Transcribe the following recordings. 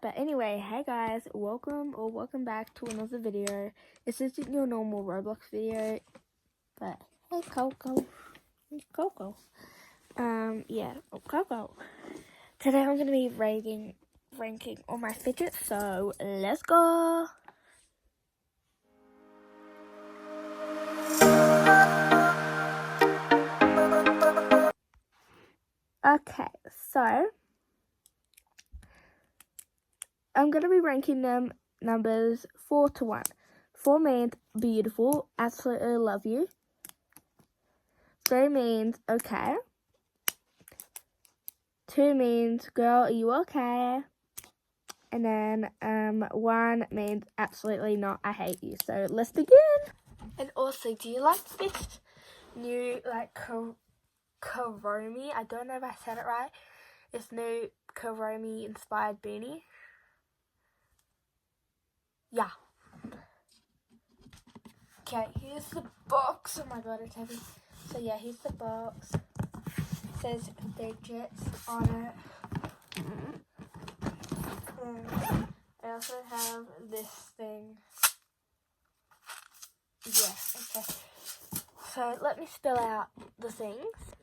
But anyway, hey guys, welcome back to another video. This isn't your normal Roblox video, but hey Coco. It's Coco. Coco. Today I'm gonna be ranking all my fidgets, so let's go. Okay, so I'm going to be ranking them numbers 4 to 1. 4 means beautiful, absolutely love you. 3 means okay. 2 means girl, are you okay? And then 1 means absolutely not, I hate you. So let's begin. And also, do you like this new Karomi? I don't know if I said it right. This new Karomi inspired beanie. Yeah. Okay, here's the box. Oh my god, it's heavy. So yeah, here's the box. It says fidgets on it. And I also have this thing. Yeah, okay. So let me spell out the things.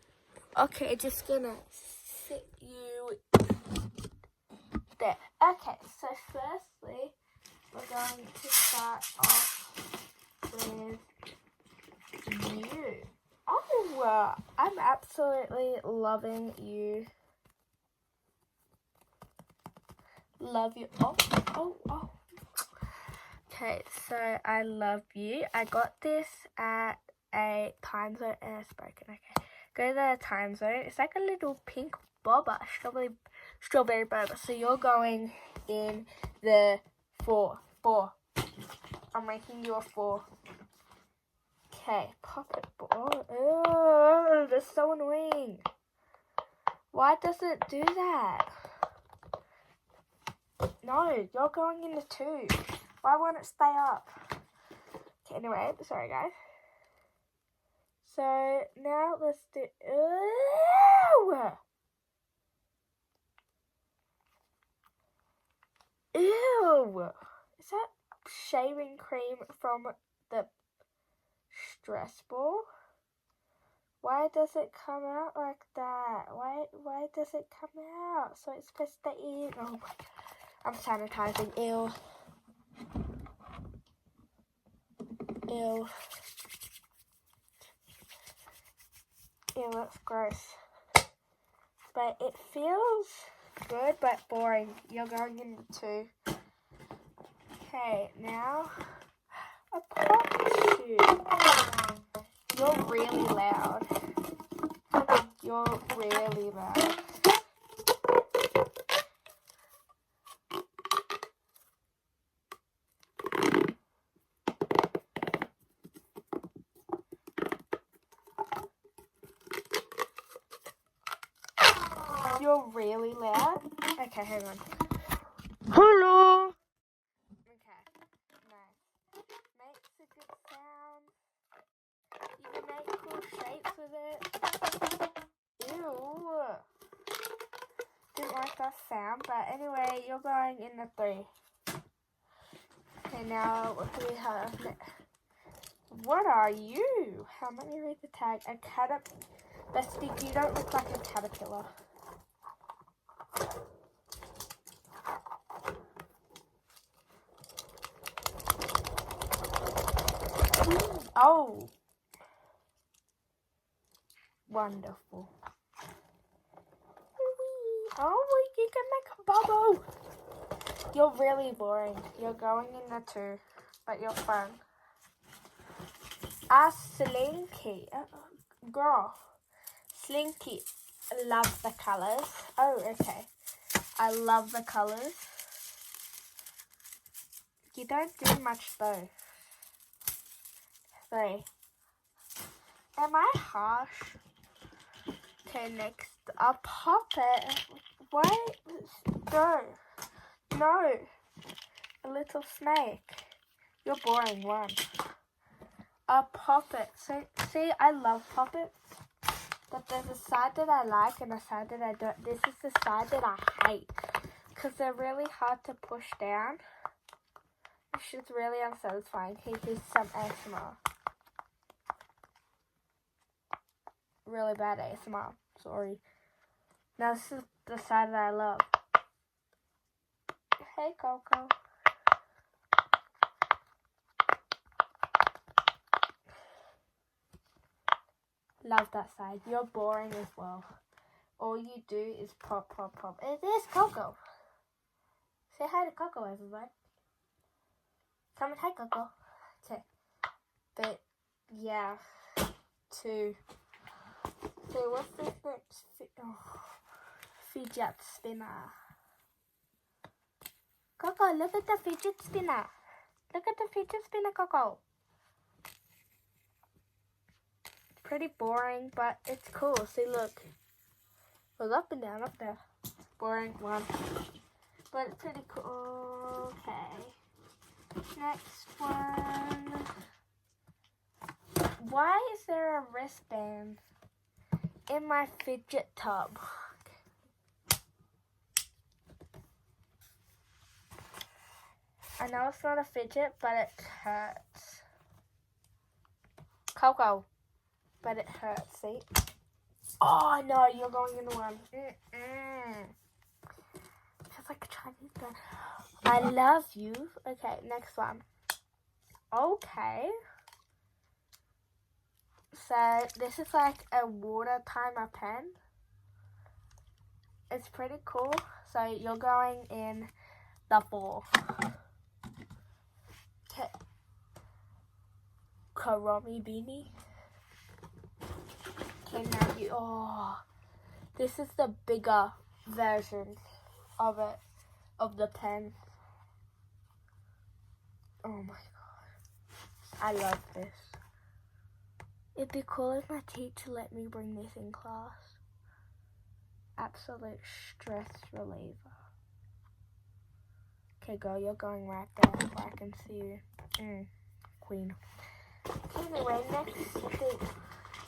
Okay, just gonna sit you there. Okay, so firstly, we're going to start off with you. Oh, I'm absolutely loving you. Love you. Oh. Okay, so I love you. I got this at a time zone and it's broken. Okay, go to the time zone. It's like a little pink boba, strawberry boba. So you're going in the 4. I'm making you a 4. Okay, pop it. Oh, that's so annoying. Why does it do that? No, you're going in the 2. Why won't it stay up? Okay, anyway, sorry guys. So now let's do. Ew! Is that shaving cream from the stress ball? Why does it come out like that? Why does it come out? So it's supposed to eat. Oh my god. I'm sanitizing. Ew. Ew, that's gross. But it feels good but boring. You're going in the 2. Okay, now a pop shoe. You're really loud. You're really loud. You're really loud. Okay, hang on. Hello. Okay, nice. Makes a good sound. You can make cool shapes with it. Ew. Didn't like that sound, but anyway, you're going in the 3. Okay, now what do we have next? What are you? Let me read the tag. A caterpillar. Bestie, you don't look like a caterpillar. Oh. Wonderful. Oh, you can make a bubble. You're really boring. You're going in the 2, but you're fun. A Slinky. Girl. Slinky. Love the colours. Oh, okay. I love the colours. You don't do much though. 3. Am I harsh? Okay, next. A puppet. Why? No. A little snake. You're boring. 1. A puppet. So, see, I love puppets. But there's a side that I like and a side that I don't. This is the side that I hate. because they're really hard to push down. It's just really unsatisfying. Okay, here's some ASMR. Really bad ASMR. Sorry. Now this is the side that I love. Hey, Coco. Love that side. You're boring as well. All you do is pop, pop, pop. It is Coco. Say hi to Coco, everyone. Come and hi, Coco. Okay. But, yeah. So what's this next? Fidget spinner. Coco, look at the fidget spinner. Look at the fidget spinner, Coco. Pretty boring, but it's cool. See, look. Goes up and down, up there. Boring one. But it's pretty cool. Okay. Next one. Why is there a wristband in my fidget tub? I know it's not a fidget, but it hurts. Coco. But it hurts, see? Oh, no, you're going in the one. Feels like a Chinese gun. I love you. Okay, next one. Okay. So, this is like a water timer pen. It's pretty cool. So, you're going in the 4. Okay. Karomi beanie. Okay, now this is the bigger version of it, of the pen. Oh my god. I love this. It'd be cool if my teacher let me bring this in class. Absolute stress reliever. Okay, girl, you're going right there so I can see you. Queen. Anyway, next is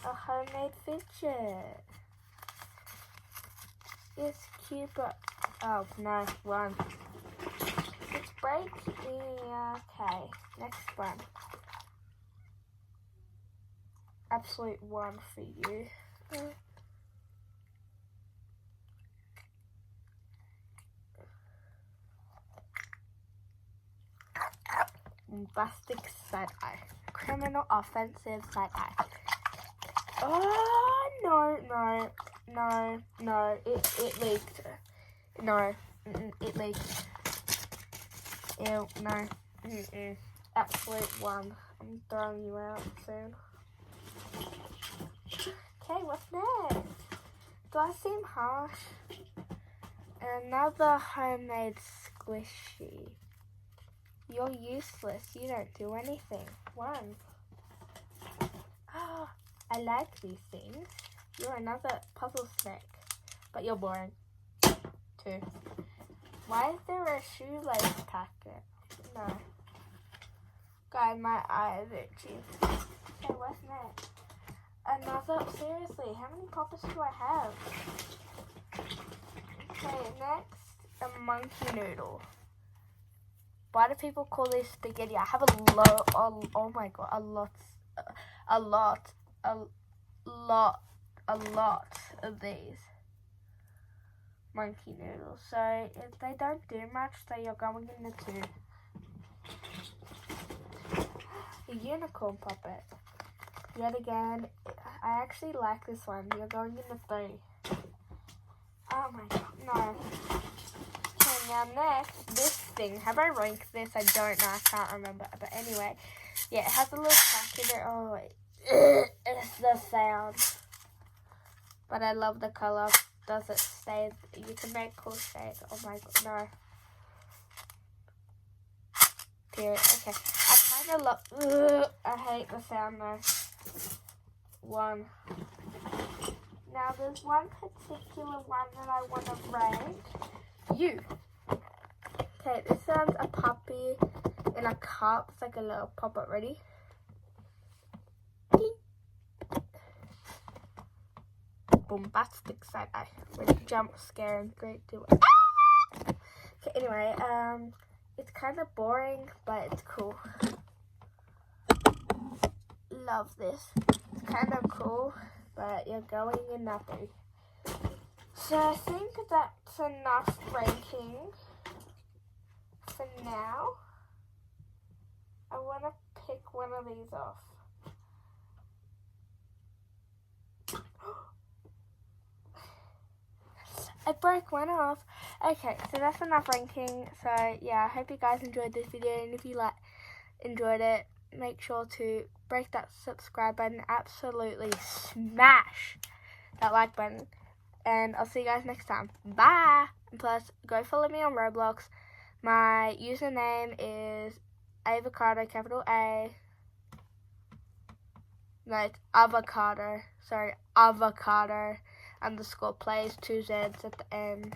a homemade fidget. It's cute, but oh no, run. It's breaking. Okay, next one. Absolute one for you. Bombastic side eye. Criminal offensive side eye. Oh no. It leaked. No. It leaked. Ew, no. Absolute one. I'm throwing you out soon. Okay, what's next? Do I seem harsh? Another homemade squishy. You're useless. You don't do anything. 1. Oh, I like these things. You're another puzzle snake. But you're boring. 2. Why is there a shoelace packet? No. God, my eye is itchy. Okay, what's next? Another, seriously, how many poppers do I have? Okay, next, a monkey noodle. Why do people call this spaghetti? I have a lot, oh my god, a lot of these monkey noodles. So if they don't do much, so you're going in the 2. A unicorn puppet. Yet again, I actually like this one. You're going in the 3. Oh my god, no. Okay, now next, this thing. Have I ranked this? I don't know. I can't remember. But anyway, yeah, it has a little crack in it. Oh, wait. It's the sound. But I love the color. Does it stay? You can make cool shades. Oh my god, no. Period. Okay. I kind of love. I hate the sound though. 1. Now there's one particular one that I want to rank. You. Okay, this one's a puppy in a cup. It's like a little pop-up. Ready? Bombastic side eye. Ready? Jump, scare, and great. Do it. Ah! anyway, it's kind of boring, but it's cool. Love this. It's kind of cool, but you're going in nothing. So I think that's enough ranking for now. I want to pick one of these off. I broke one off. Okay, so that's enough ranking. So yeah, I hope you guys enjoyed this video, and if you enjoyed it, make sure to break that subscribe button, absolutely smash that like button, and I'll see you guys next time. Bye! And plus, go follow me on Roblox. My username is avocado, capital A. No, it's avocado. Sorry, avocado _ plays, 2 Z's at the end.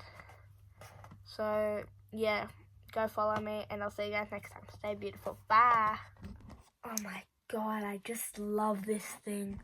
So yeah, go follow me, and I'll see you guys next time. Stay beautiful. Bye. Oh my god, I just love this thing.